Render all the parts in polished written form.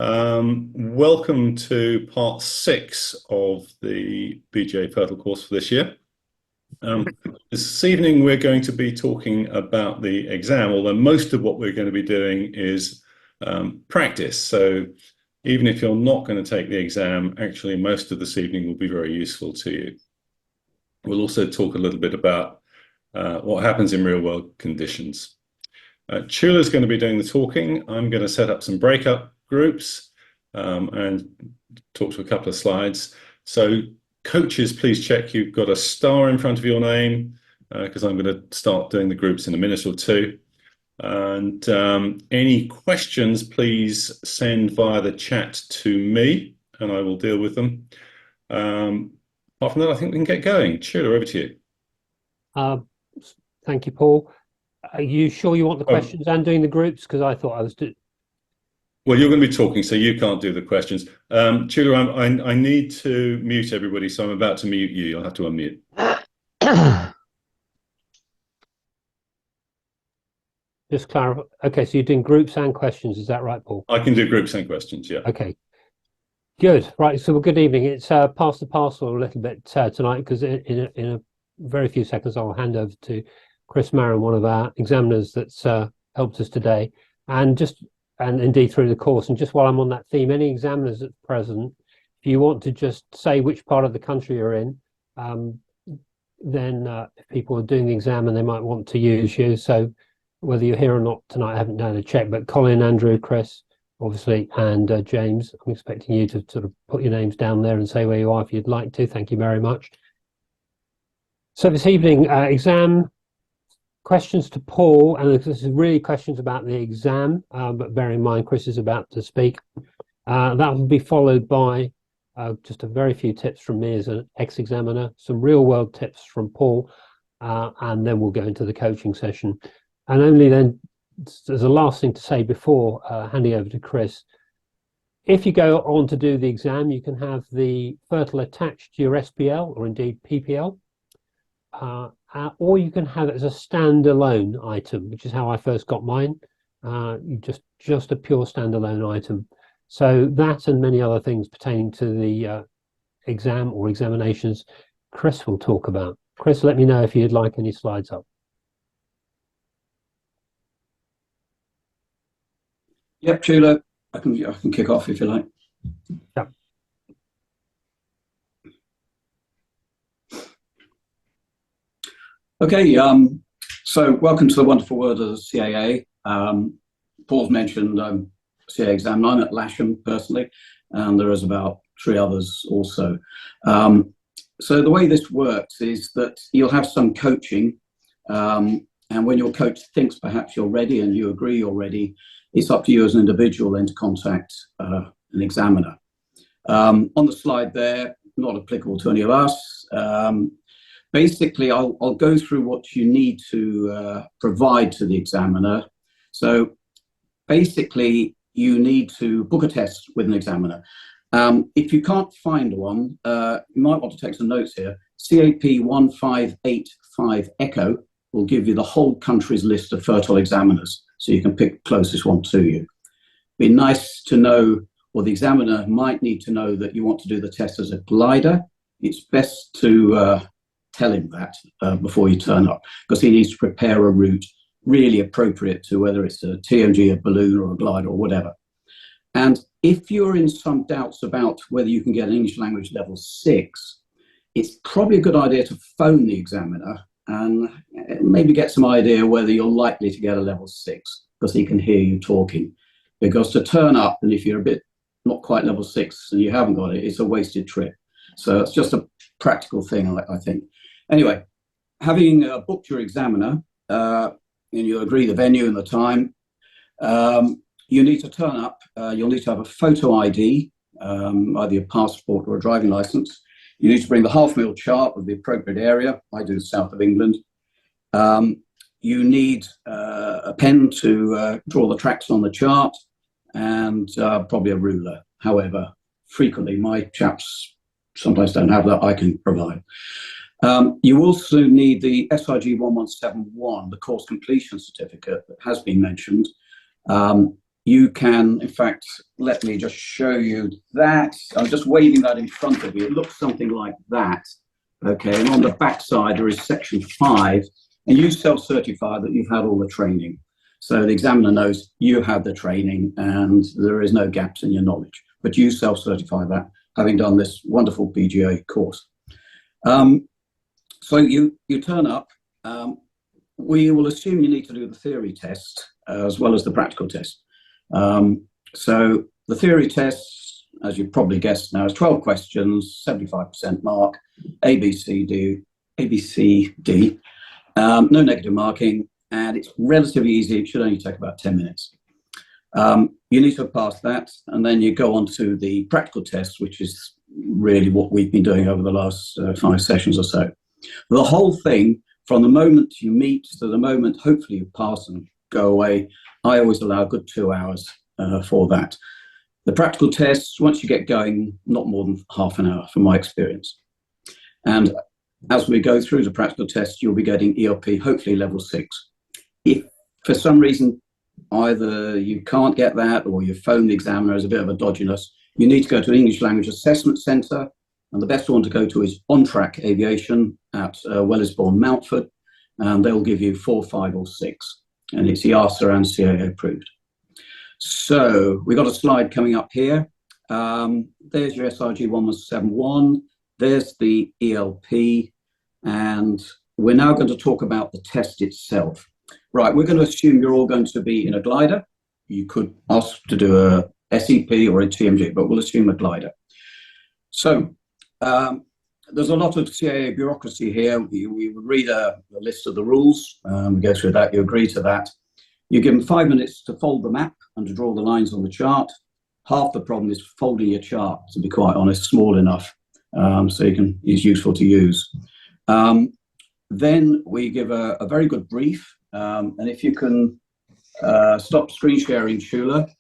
Welcome to part 6 of the BGA FRTOL course for this year. This evening we're going to be talking about the exam, although most of what we're going to be doing is practice. So even if you're not going to take the exam, actually most of this evening will be very useful to you. We'll also talk a little bit about what happens in real world conditions. Chula's going to be doing the talking. I'm going to set up some breakup groups and talk to a couple of slides. So coaches, please check you've got a star in front of your name because I'm going to start doing the groups in a minute or two. And any questions, please send via the chat to me and I will deal with them. Apart from that, I think we can get going. Chula, over to you. Thank you, Paul. Are you sure you want the questions and doing the groups? Because I thought I was doing... Well, you're going to be talking, so you can't do the questions. Chula, I need to mute everybody, so I'm about to mute you. You'll have to unmute. Just clarify. Okay, so you're doing groups and questions. Is that right, Paul? I can do groups and questions, yeah. Okay. Good. Right. So, well, good evening. It's past the parcel a little bit tonight because in a very few seconds I'll hand over to Chris Marin, one of our examiners that's helped us today, and indeed through the course. And just while I'm on that theme, any examiners at present, if you want to just say which part of the country you're in, then if people are doing the exam and they might want to use you. So whether you're here or not tonight, I haven't done a check, but Colin, Andrew, Chris, obviously, and James, I'm expecting you to sort of put your names down there and say where you are if you'd like to. Thank you very much. So this evening, exam questions to Paul, and this is really questions about the exam, but bear in mind Chris is about to speak. That will be followed by just a very few tips from me as an ex-examiner, some real-world tips from Paul, and then we'll go into the coaching session. And only then, there's a last thing to say before handing over to Chris. If you go on to do the exam, you can have the FRTOL attached to your SPL or indeed PPL. Or you can have it as a standalone item, which is how I first got mine. Just a pure standalone item. So that and many other things pertaining to the exam or examinations, Chris will talk about. Chris, let me know if you'd like any slides up. Yep, Chula, I can kick off if you like. Yep. Okay, so welcome to the wonderful world of the CAA. Paul's mentioned CAA exam. I'm at Lasham personally, and there is about 3 others also. So the way this works is that you'll have some coaching, and when your coach thinks perhaps you're ready and you agree you're ready, it's up to you as an individual then to contact an examiner. On the slide there, not applicable to any of us. Basically, I'll go through what you need to provide to the examiner. So basically, you need to book a test with an examiner. If you can't find one, you might want to take some notes here. CAP 1585 Echo will give you the whole country's list of FRTOL examiners, so you can pick the closest one to you. Be nice to know, or the examiner might need to know, that you want to do the test as a glider. It's best to tell him that before you turn up, because he needs to prepare a route really appropriate to whether it's a TMG, a balloon, or a glider, or whatever. And if you're in some doubts about whether you can get an English language level 6, it's probably a good idea to phone the examiner and maybe get some idea whether you're likely to get a level 6, because he can hear you talking. Because to turn up, and if you're a bit not quite level 6 and you haven't got it, it's a wasted trip. So it's just a practical thing, I think. Anyway, having booked your examiner, and you agree the venue and the time, you need to turn up. You'll need to have a photo ID, either your passport or a driving license. You need to bring the half-mil chart of the appropriate area. I do the south of England. You need a pen to draw the tracks on the chart, and probably a ruler. However, frequently my chaps sometimes don't have that. I can provide. You also need the SIG 1171, the course completion certificate that has been mentioned. you can, in fact, let me just show you that. I'm just waving that in front of you. It looks something like that. Okay, and on the back side, there is section 5, and you self-certify that you've had all the training. So the examiner knows you have the training and there is no gaps in your knowledge, but you self-certify that, having done this wonderful BGA course. So you turn up. We will assume you need to do the theory test as well as the practical test. So the theory test, as you probably guessed now, is 12 questions, 75% mark, A, B, C, D, no negative marking, and it's relatively easy. It should only take about 10 minutes. You need to have passed that, and then you go on to the practical test, which is really what we've been doing over the last 5 sessions or so. The whole thing, from the moment you meet to the moment hopefully you pass and go away, I always allow a good 2 hours for that. The practical tests, once you get going, not more than half an hour from my experience. And as we go through the practical test, you'll be getting ELP, hopefully level 6. If for some reason either you can't get that or your phone examiner is a bit of a dodginess, you need to go to an English Language Assessment Centre, and the best one to go to is On Track Aviation at Wellisbourne, Mountford, and they'll give you 4, 5 or 6, and it's EASA and CAA approved. So we've got a slide coming up here. There's your SRG 1171, there's the ELP, and we're now going to talk about the test itself. Right, we're going to assume you're all going to be in a glider. You could ask to do a SEP or a TMG, but we'll assume a glider. So there's a lot of CAA bureaucracy here. We would read a list of the rules. We go through that. You agree to that. You're given 5 minutes to fold the map and to draw the lines on the chart. Half the problem is folding your chart, to be quite honest, small enough so it's useful to use. Then we give a very good brief. And if you can stop screen sharing, Shula.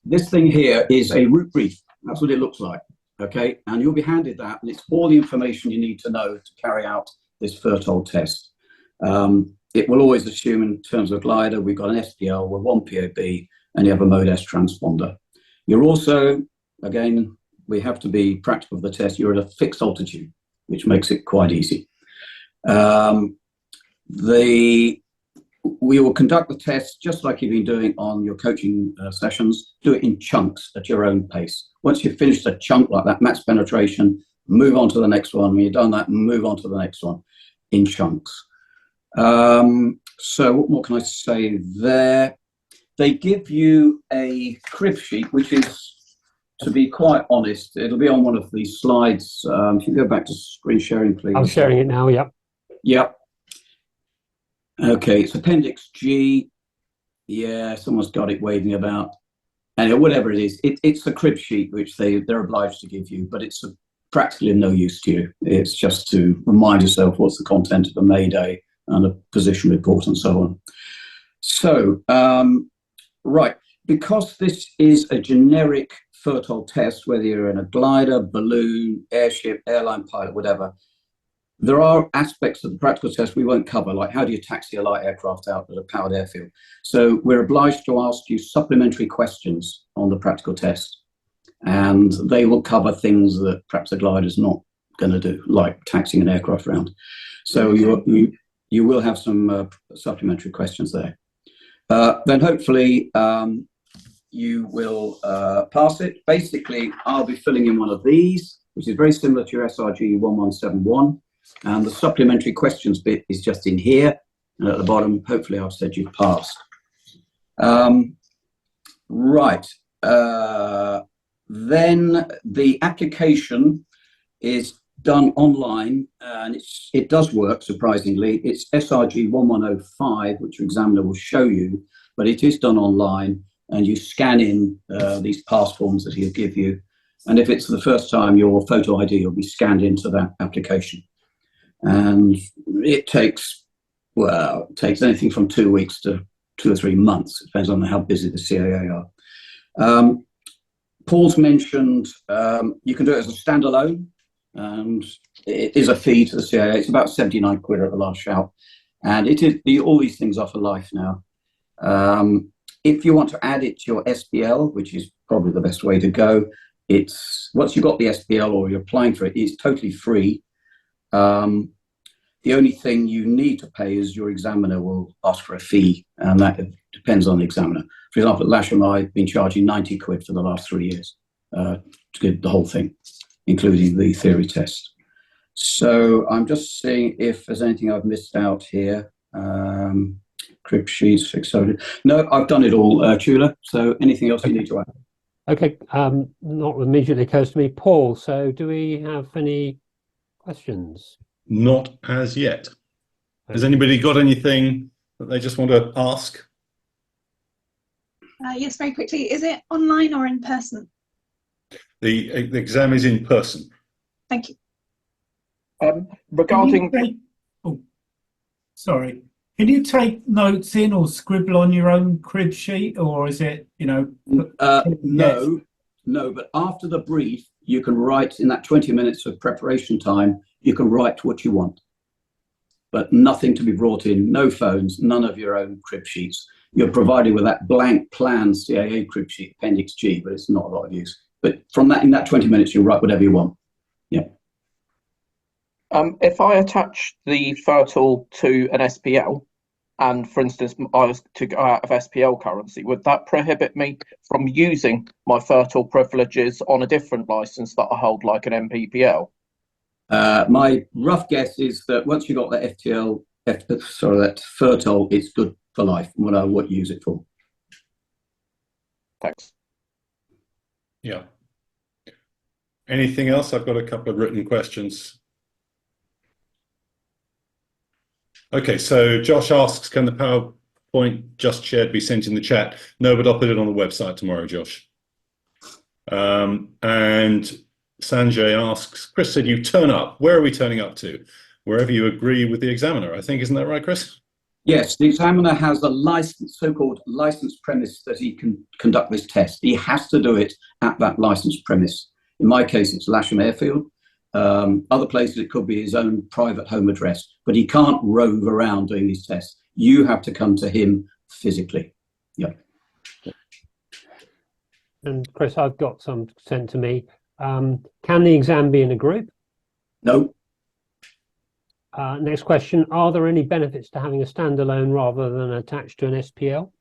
This thing here is a route brief. That's what it looks like. Okay, and you'll be handed that, and it's all the information you need to know to carry out this FRTOL test. It will always assume, in terms of glider, we've got an SPL with 1 POB, and you have a Mode S transponder. You're also, again, we have to be practical for the test, you're at a fixed altitude, which makes it quite easy. We will conduct the test just like you've been doing on your coaching sessions. Do it in chunks at your own pace. Once you've finished a chunk like that, max penetration, move on to the next one. When you've done that, move on to the next one in chunks. So what more can I say there? They give you a crib sheet, which is, to be quite honest, it'll be on one of these slides. If you go back to screen sharing, please. I'm sharing it now, yep. Yep. Okay, it's Appendix G. Yeah, someone's got it waving about. Anyway, whatever it is, it's a crib sheet which they're obliged to give you, but it's practically of no use to you. It's just to remind yourself what's the content of a Mayday and a position report and so on. So, right, because this is a generic FRTOL test, whether you're in a glider, balloon, airship, airline pilot, whatever, there are aspects of the practical test we won't cover, like how do you taxi a light aircraft out at a powered airfield. So we're obliged to ask you supplementary questions on the practical test, and they will cover things that perhaps a glider is not going to do, like taxiing an aircraft around. So you will have some supplementary questions there. Then hopefully you will pass it. Basically, I'll be filling in one of these, which is very similar to your SRG 1171. And the supplementary questions bit is just in here. And at the bottom, hopefully I've said you've passed. Right. Then the application is done online, and it does work, surprisingly. It's SRG 1105, which your examiner will show you, but it is done online, and you scan in these pass forms that he'll give you. And if it's the first time, your photo ID will be scanned into that application. And it takes anything from 2 weeks to 2 or 3 months. It depends on how busy the CAA are. Paul's mentioned you can do it as a standalone, and it is a fee to the CAA. It's about 79 quid at the last shout, and it is all these things are for life now. If you want to add it to your SPL, which is probably the best way to go, it's once you've got the SPL or you're applying for it, it's totally free. The only thing you need to pay is your examiner will ask for a fee, and that depends on the examiner. For example, at Lasham, I've been charging 90 quid for the last 3 years to get the whole thing, including the theory test. So I'm just seeing if there's anything I've missed out here. Crib sheets, fixed. No, I've done it all, Chula. So anything else you need to add? Okay, not immediately occurs to me. Paul, so do we have any questions? Not as yet. Has anybody got anything that they just want to ask? Yes, very quickly. Is it online or in person? The exam is in person. Thank you. Regarding, can you take notes in or scribble on your own crib sheet, or is it, No, but after the brief, you can write in that 20 minutes of preparation time, you can write what you want, but nothing to be brought in, no phones, none of your own crib sheets. You're provided with that blank plan CAA crib sheet, Appendix G, but it's not a lot of use. But from that, in that 20 minutes, you write whatever you want. Yeah. if I attach the FRTOL to an SPL, and for instance, I was to go out of SPL currency, would that prohibit me from using my FRTOL privileges on a different license that I hold, like an MPPL? My rough guess is that once you've got that that FRTOL, it's good for life, no matter what you use it for. Thanks. Yeah. Anything else? I've got a couple of written questions. Okay, so Josh asks, can the PowerPoint just shared be sent in the chat? No, but I'll put it on the website tomorrow, Josh. And Sanjay asks, Chris said you turn up. Where are we turning up to? Wherever you agree with the examiner, I think. Isn't that right, Chris? Yes, the examiner has a license, so-called licensed premise that he can conduct this test. He has to do it at that licensed premise. In my case, it's Lasham Airfield. Other places, it could be his own private home address, but he can't rove around doing these tests. You have to come to him physically. Yeah. And Chris, I've got some sent to me. Can the exam be in a group? No. Next question, are there any benefits to having a standalone rather than attached to an SPL?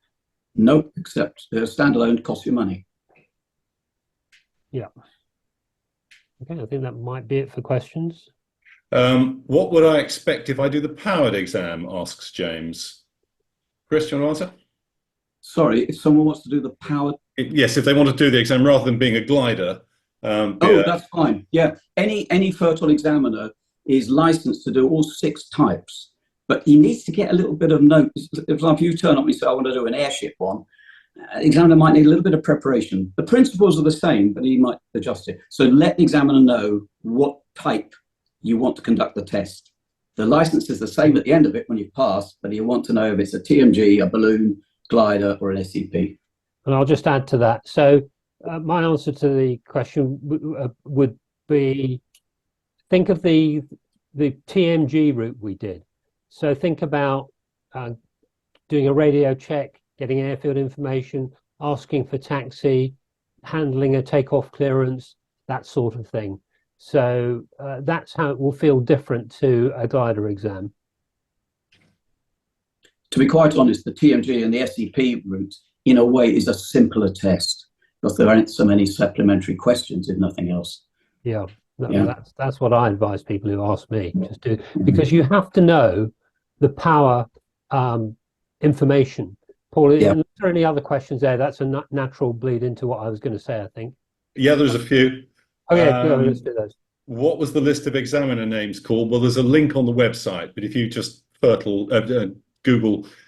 No, except standalone costs you money. Yeah. Okay, I think that might be it for questions. What would I expect if I do the powered exam, asks James. Chris, do you want to answer? Sorry, if someone wants to do the powered... Yes, if they want to do the exam rather than being a glider. That's fine. Yeah, any FRTOL examiner is licensed to do all 6 types, but he needs to get a little bit of notice. For example, you turn up and say, I want to do an airship one. Examiner might need a little bit of preparation. The principles are the same, but he might adjust it. So let the examiner know what type you want to conduct the test. The license is the same at the end of it when you pass, but you want to know if it's a TMG, a balloon, glider, or an SCP. And I'll just add to that. So my answer to the question would be, think of the TMG route we did. So think about doing a radio check, getting airfield information, asking for taxi, handling a takeoff clearance, that sort of thing. So that's how it will feel different to a glider exam. To be quite honest, the TMG and the SCP route, in a way, is a simpler test because there aren't so many supplementary questions, if nothing else. Yeah, that's what I advise people who ask me. Just do, because you have to know the power information. Paul, are there any other questions there? That's a natural bleed into what I was going to say, I think. Yeah, there's a few. Okay, go, let's do those. What was the list of examiner names called? Well, there's a link on the website, but if you just Google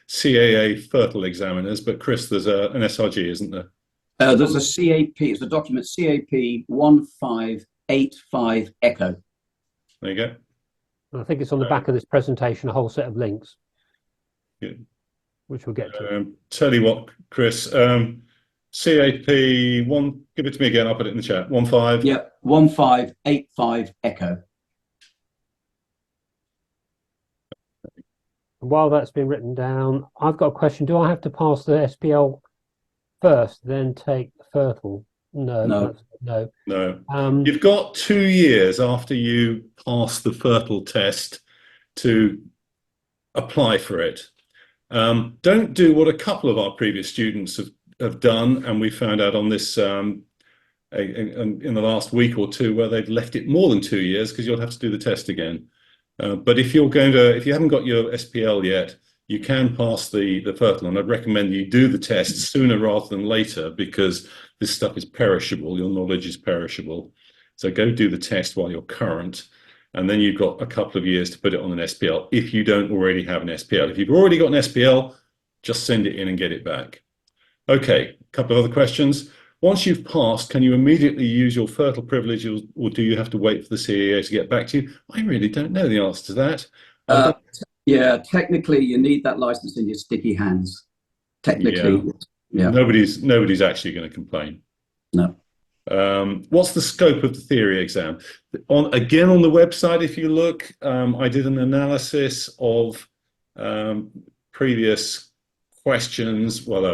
CAA FRTOL examiners, but Chris, there's an SRG, isn't there? There's a CAP, it's a document CAP 1585 Echo. There you go. I think it's on the back of this presentation, a whole set of links. Good. Which we'll get to. Tell you what, Chris, CAP one, give it to me again, I'll put it in the chat. 15. Yeah, 1585 Echo. while that's been written down, I've got a question. Do I have to pass the SPL first, then take FRTOL? No, No. no. No. You've got 2 years after you pass the FRTOL test to apply for it. Don't do what a couple of our previous students have done, and we found out on this in the last week or two, where they've left it more than 2 years, because you'll have to do the test again. But if you haven't got your SPL yet, you can pass the FRTOL, and I'd recommend you do the test sooner rather than later, because this stuff is perishable. Your knowledge is perishable. So go do the test while you're current, and then you've got a couple of years to put it on an SPL if you don't already have an SPL. If you've already got an SPL, just send it in and get it back. Okay, a couple of other questions. Once you've passed, can you immediately use your FRTOL privilege, or do you have to wait for the CAA to get back to you? I really don't know the answer to that. Yeah, technically you need that license in your sticky hands. Technically, yeah. Nobody's actually going to complain. No. What's the scope of the theory exam? On the website, if you look, I did an analysis of previous questions, well,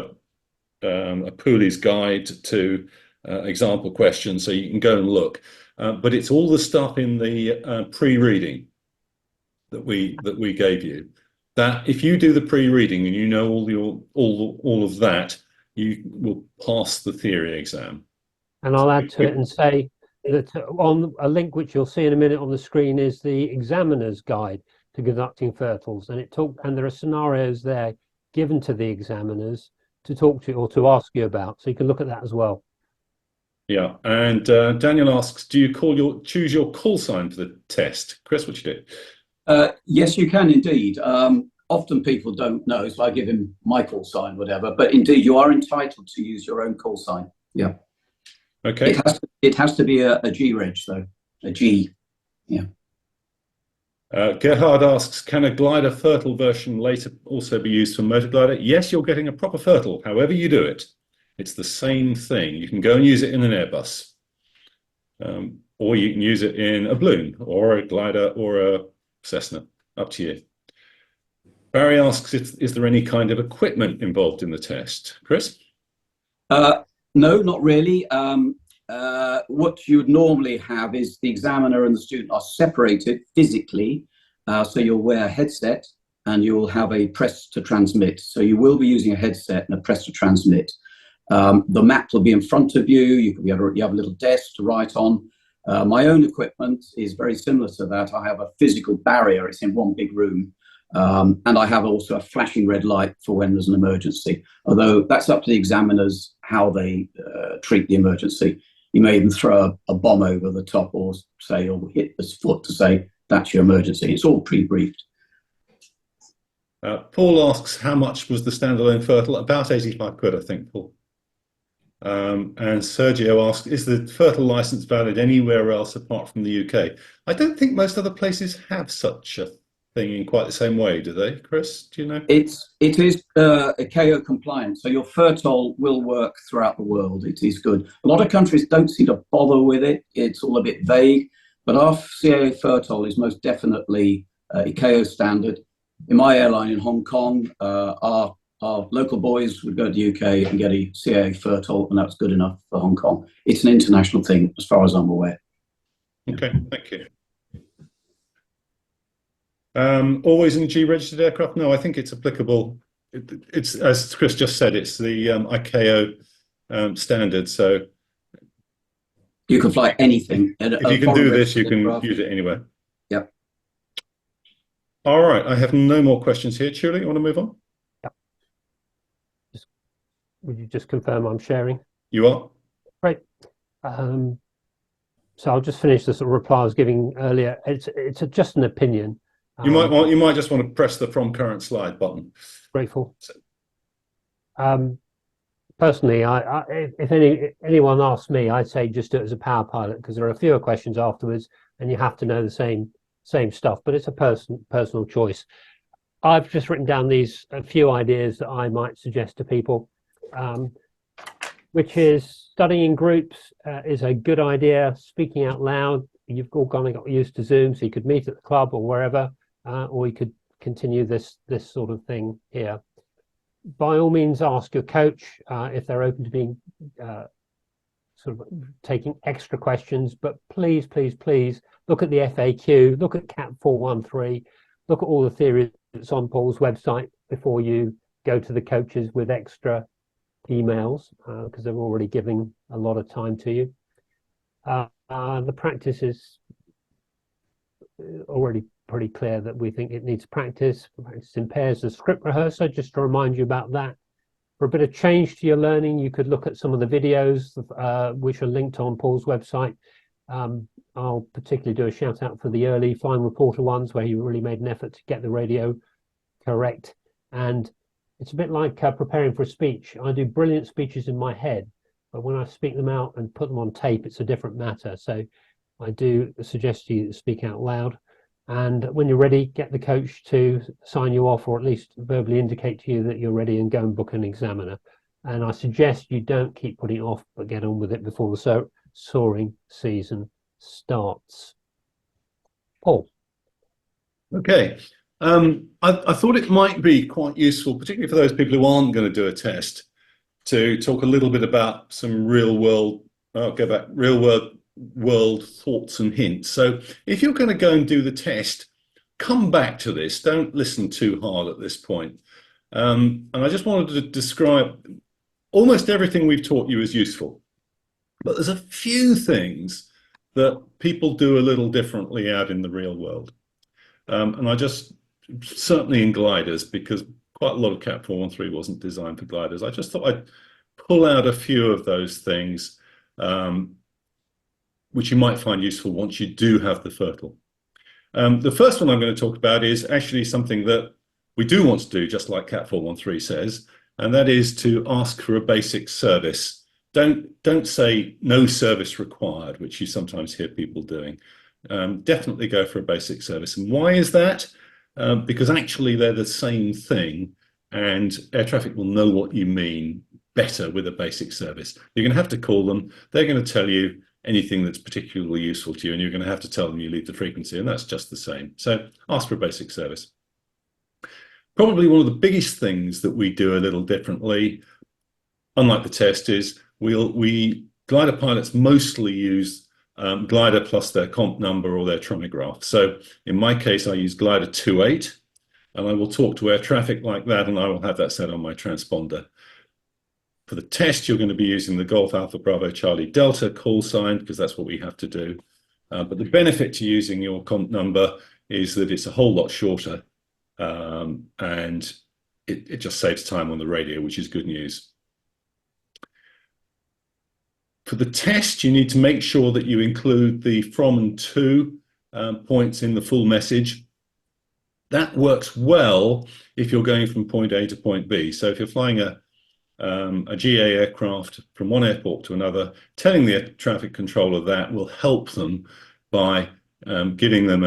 a Pooley's guide to example questions, so you can go and look. But it's all the stuff in the pre-reading that we gave you. That if you do the pre-reading and you know all of that, you will pass the theory exam. And I'll add to it and say that on a link which you'll see in a minute on the screen is the examiner's guide to conducting FRTOLs, and there are scenarios there given to the examiners to talk to or to ask you about, so you can look at that as well. Yeah, and Daniel asks, do you choose your call sign for the test? Chris, what you do? Yes, you can indeed. Often people don't know, so I give him my call sign, whatever. But indeed, you are entitled to use your own call sign. Yeah. Okay. It has to be a G reg, though. A G. Yeah. Gerhard asks, can a glider FRTOL version later also be used for motor glider? Yes, you're getting a proper FRTOL. However you do it, it's the same thing. You can go and use it in an Airbus, or you can use it in a balloon or a glider or a Cessna. Up to you. Barry asks, is there any kind of equipment involved in the test? Chris? No, not really. What you would normally have is the examiner and the student are separated physically. So you'll wear a headset and you'll have a press to transmit. So you will be using a headset and a press to transmit. The map will be in front of you. You have a little desk to write on. My own equipment is very similar to that. I have a physical barrier. It's in one big room. And I have also a flashing red light for when there's an emergency. Although that's up to the examiners how they treat the emergency. You may even throw a bomb over the top or hit the foot to say that's your emergency. It's all pre-briefed. Paul asks, how much was the standalone FRTOL? About 85 quid, I think, Paul. And Sergio asks, is the FRTOL license valid anywhere else apart from the UK? I don't think most other places have such a thing in quite the same way, do they, Chris? Do you know? It is ICAO compliant, so your FRTOL will work throughout the world. It is good. A lot of countries don't seem to bother with it. It's all a bit vague, but our CAA FRTOL is most definitely ICAO standard. In my airline in Hong Kong, our local boys would go to the UK and get a CAA FRTOL, and that's good enough for Hong Kong. It's an international thing, as far as I'm aware. Okay, thank you. Always in G-registered aircraft? No, I think it's applicable. It's, as Chris just said, it's the ICAO standard. So you can fly anything. If you can do this, you can use it anywhere. Yep. All right, I have no more questions here. Julie, you want to move on? Yep. Would you just confirm I'm sharing? You are. Right. So I'll just finish the sort of reply I was giving earlier. It's just an opinion. You might just want to press the from current slide button. Grateful. Personally, if anyone asks me, I'd say just do it as a power pilot, because there are fewer questions afterwards, and you have to know the same stuff. But it's a personal choice. I've just written down a few ideas that I might suggest to people, which is studying in groups is a good idea. Speaking out loud, you've all kind of got used to Zoom, so you could meet at the club or wherever. Or you could continue this sort of thing here. By all means, ask your coach if they're open to being sort of taking extra questions, but please, please, please look at the FAQ, look at CAT 413, look at all the theory that's on Paul's website before you go to the coaches with extra emails, because they're already giving a lot of time to you. The practice is already pretty clear that we think it needs practice. Practice impairs the script rehearser, just to remind you about that. For a bit of change to your learning, you could look at some of the videos which are linked on Paul's website. I'll particularly do a shout out for the early Flying Reporter ones where he really made an effort to get the radio correct. And it's a bit like preparing for a speech. I do brilliant speeches in my head, but when I speak them out and put them on tape, it's a different matter. So I do suggest to you to speak out loud. And when you're ready, get the coach to sign you off, or at least verbally indicate to you that you're ready, and go and book an examiner. And I suggest you don't keep putting it off, but get on with it before the soaring season starts. Paul. Okay. I thought it might be quite useful, particularly for those people who aren't going to do a test, to talk a little bit about some real world thoughts and hints. So if you're going to go and do the test, come back to this. Don't listen too hard at this point. And I just wanted to describe almost everything we've taught you is useful, but there's a few things that people do a little differently out in the real world. And I just, certainly in gliders, because quite a lot of CAT 413 wasn't designed for gliders, I just thought I'd pull out a few of those things which you might find useful once you do have the FRTOL. The first one I'm going to talk about is actually something that we do want to do, just like CAT 413 says, and that is to ask for a basic service. Don't say no service required, which you sometimes hear people doing. Definitely go for a basic service. And why is that? Because actually they're the same thing, and air traffic will know what you mean better with a basic service. You're going to have to call them. They're going to tell you anything that's particularly useful to you, and you're going to have to tell them you leave the frequency, and that's just the same. So ask for a basic service. Probably one of the biggest things that we do a little differently, unlike the test, is glider pilots mostly use glider plus their comp number or their trimograph. So in my case, I use glider 28, and I will talk to air traffic like that, and I will have that set on my transponder. For the test, you're going to be using the Golf Alpha Bravo Charlie Delta call sign, because that's what we have to do. But the benefit to using your comp number is that it's a whole lot shorter, and it just saves time on the radio, which is good news. For the test, you need to make sure that you include the from and to points in the full message. That works well if you're going from point A to point B. So if you're flying a GA aircraft from one airport to another, telling the air traffic controller that will help them by giving them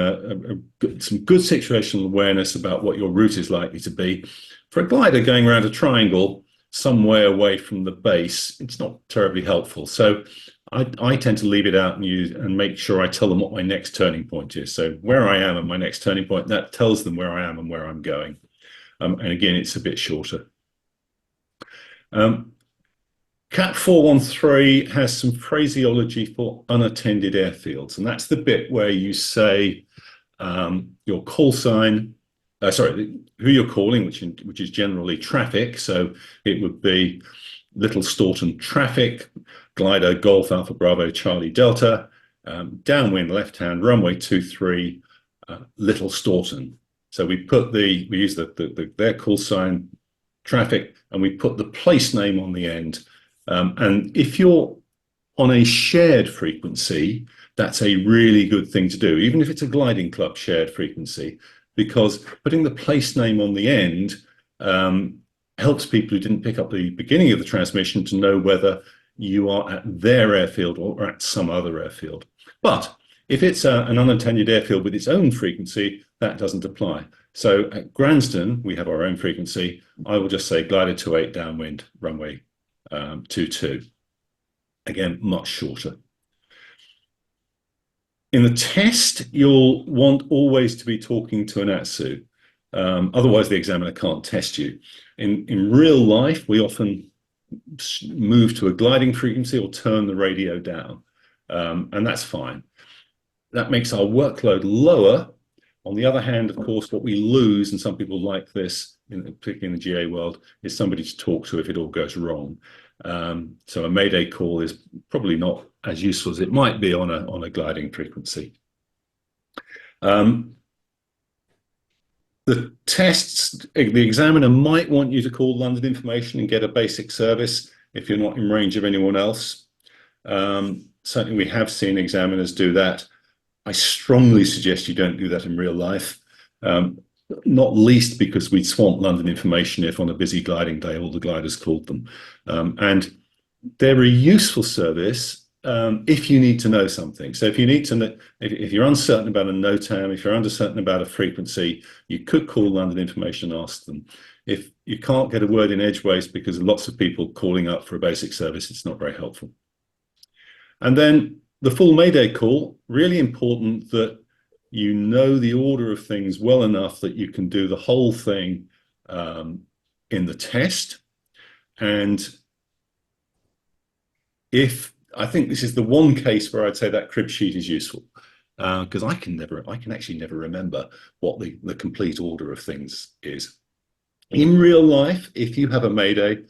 some good situational awareness about what your route is likely to be. For a glider going around a triangle some way away from the base, it's not terribly helpful. So I tend to leave it out and make sure I tell them what my next turning point is. So where I am at my next turning point, that tells them where I am and where I'm going. And again, it's a bit shorter. CAT 413 has some phraseology for unattended airfields, and that's the bit where you say your call sign, who you're calling, which is generally traffic. So it would be Little Staunton traffic, glider Golf Alpha Bravo Charlie Delta, downwind left hand runway 23, Little Staunton. So we use their call sign traffic, and we put the place name on the end. And if you're on a shared frequency, that's a really good thing to do, even if it's a gliding club shared frequency, because putting the place name on the end helps people who didn't pick up the beginning of the transmission to know whether you are at their airfield or at some other airfield. But if it's an unattended airfield with its own frequency, that doesn't apply. So at Gransden, we have our own frequency. I will just say glider 28 downwind, runway 22. Again, much shorter. In the test, you'll want always to be talking to an ATSU. Otherwise, the examiner can't test you. In real life, we often move to a gliding frequency or turn the radio down, and that's fine. That makes our workload lower. On the other hand, of course, what we lose, and some people like this, particularly in the GA world, is somebody to talk to if it all goes wrong. So a Mayday call is probably not as useful as it might be on a gliding frequency. The tests, the examiner might want you to call London Information and get a basic service if you're not in range of anyone else. Certainly we have seen examiners do that. I strongly suggest you don't do that in real life, not least because we'd swamp London Information if on a busy gliding day all the gliders called them. And they're a useful service if you need to know something. So if you need to know, if you're uncertain about a NOTAM, if you're uncertain about a frequency, you could call London Information and ask them. If you can't get a word in edgeways because lots of people calling up for a basic service, it's not very helpful. And then the full Mayday call, really important that you know the order of things well enough that you can do the whole thing in the test. And I think this is the one case where I'd say that crib sheet is useful, because I can actually never remember what the complete order of things is. In real life, if you have a Mayday,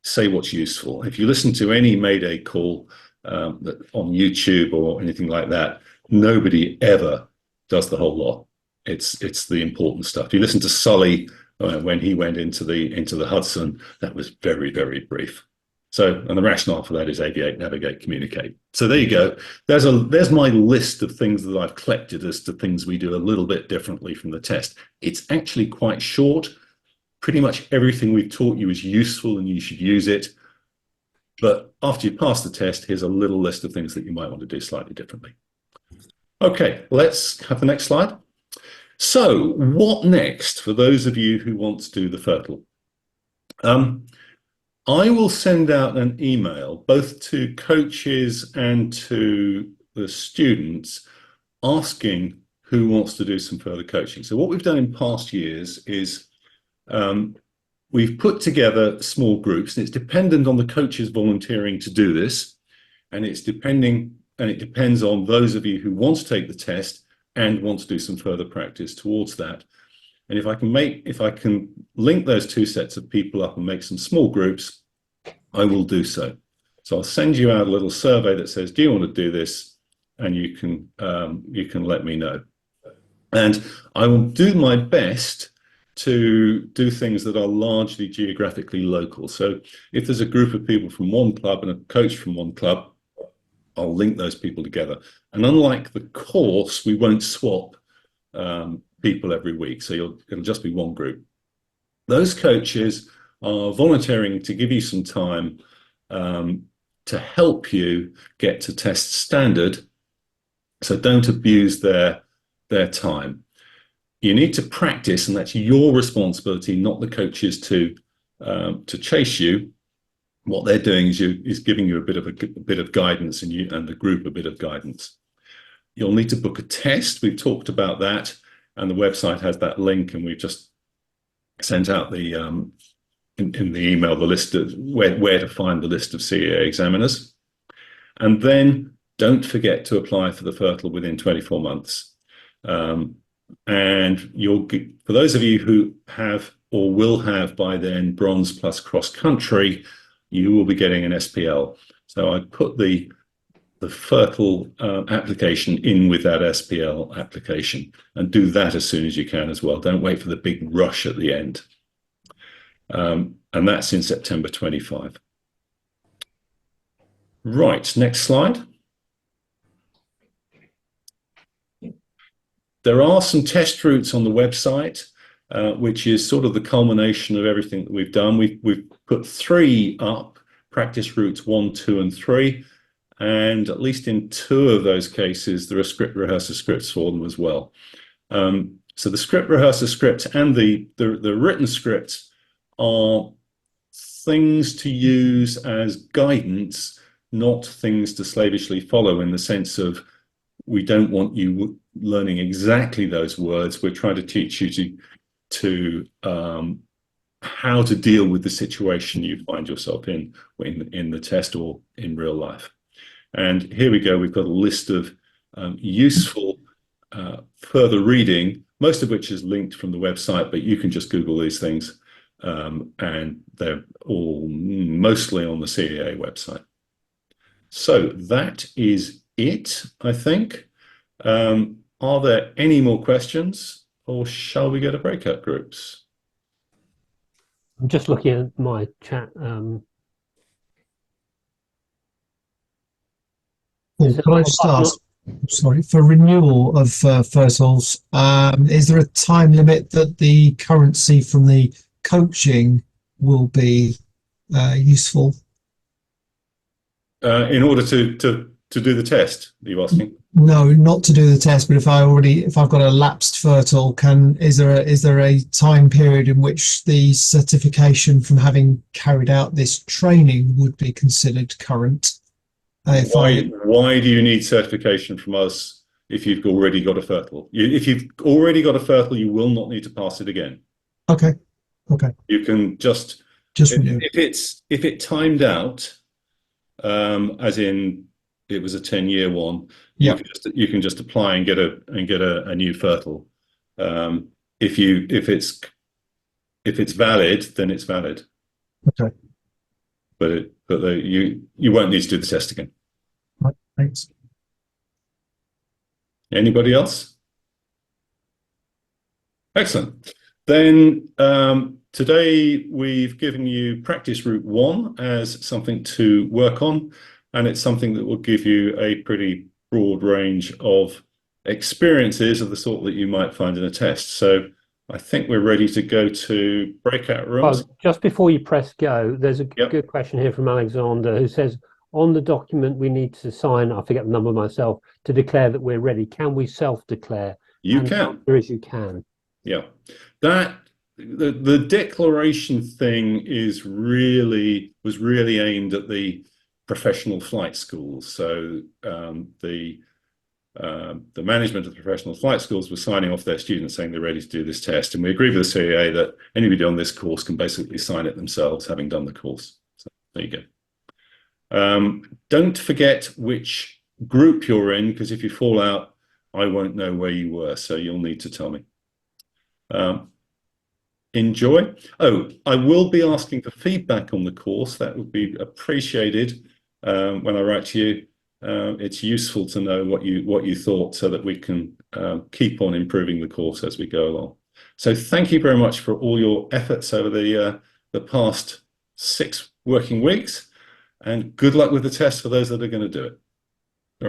say what's useful. If you listen to any Mayday call on YouTube or anything like that, nobody ever does the whole lot. It's the important stuff. You listen to Sully when he went into the Hudson, that was very, very brief. So, and the rationale for that is aviate, navigate, communicate. So there you go. There's my list of things that I've collected as to things we do a little bit differently from the test. It's actually quite short. Pretty much everything we've taught you is useful and you should use it. But after you pass the test, here's a little list of things that you might want to do slightly differently. Okay, let's have the next slide. So what next for those of you who want to do the FRTOL? I will send out an email both to coaches and to the students asking who wants to do some further coaching. So what we've done in past years is we've put together small groups, and it's dependent on the coaches volunteering to do this, and it depends on those of you who want to take the test and want to do some further practice towards that. And if I can link those two sets of people up and make some small groups, I will do so. So I'll send you out a little survey that says, do you want to do this? And you can let me know. And I will do my best to do things that are largely geographically local. So if there's a group of people from one club and a coach from one club, I'll link those people together. And unlike the course, we won't swap people every week. So it'll just be one group. Those coaches are volunteering to give you some time to help you get to test standard. So don't abuse their time. You need to practice, and that's your responsibility, not the coaches to chase you. What they're doing is giving you a bit of guidance, and the group a bit of guidance. You'll need to book a test. We've talked about that, and the website has that link, and we've just sent out the in the email the list of where to find the list of CAA examiners. And then don't forget to apply for the FRTOL within 24 months. And for those of you who have or will have by then bronze plus cross country, you will be getting an SPL. So I put the FRTOL application in with that SPL application, and do that as soon as you can as well. Don't wait for the big rush at the end. And that's in September 25. Right, next slide. There are some test routes on the website, which is sort of the culmination of everything that we've done. We've put 3 up, practice routes 1, 2, and 3. And at least in 2 of those cases, there are script rehearsal scripts for them as well. So the script rehearsal script and the written script are things to use as guidance, not things to slavishly follow, in the sense of we don't want you learning exactly those words. We're trying to teach you to how to deal with the situation you find yourself in the test or in real life. And here we go. We've got a list of useful further reading, most of which is linked from the website, but you can just Google these things, and they're all mostly on the CAA website. So that is it, I think. Are there any more questions, or shall we go to breakout groups? I'm just looking at my chat. Can I just ask, sorry, for renewal of FRTOLs, is there a time limit that the currency from the coaching will be useful? In order to do the test, are you asking? No, not to do the test, but if I've got a lapsed FRTOL, is there a time period in which the certification from having carried out this training would be considered current? Why do you need certification from us if you've already got a FRTOL? If you've already got a FRTOL, you will not need to pass it again. Okay. You can just renew. If it timed out, as in it was a 10-year one, yeah, you can just apply and get a new FRTOL. If it's valid, then it's valid. Okay. But you won't need to do the test again. Right, thanks. Anybody else? Excellent. Then today we've given you practice route 1 as something to work on, and it's something that will give you a pretty broad range of experiences of the sort that you might find in a test. So I think we're ready to go to breakout rooms. Well, just before you press go, there's a good question here from Alexander, who says, on the document we need to sign, I forget the number myself, to declare that we're ready. Can we self-declare? You can. There is, you can. Yeah. The declaration thing was really aimed at the professional flight schools. So the management of the professional flight schools was signing off their students saying they're ready to do this test. And we agree with the CAA that anybody on this course can basically sign it themselves, having done the course. So there you go. Don't forget which group you're in, because if you fall out, I won't know where you were. So you'll need to tell me. Enjoy. Oh, I will be asking for feedback on the course. That would be appreciated when I write to you. It's useful to know what you thought, so that we can keep on improving the course as we go along. So thank you very much for all your efforts over the past 6 working weeks, and good luck with the test for those that are going to do it.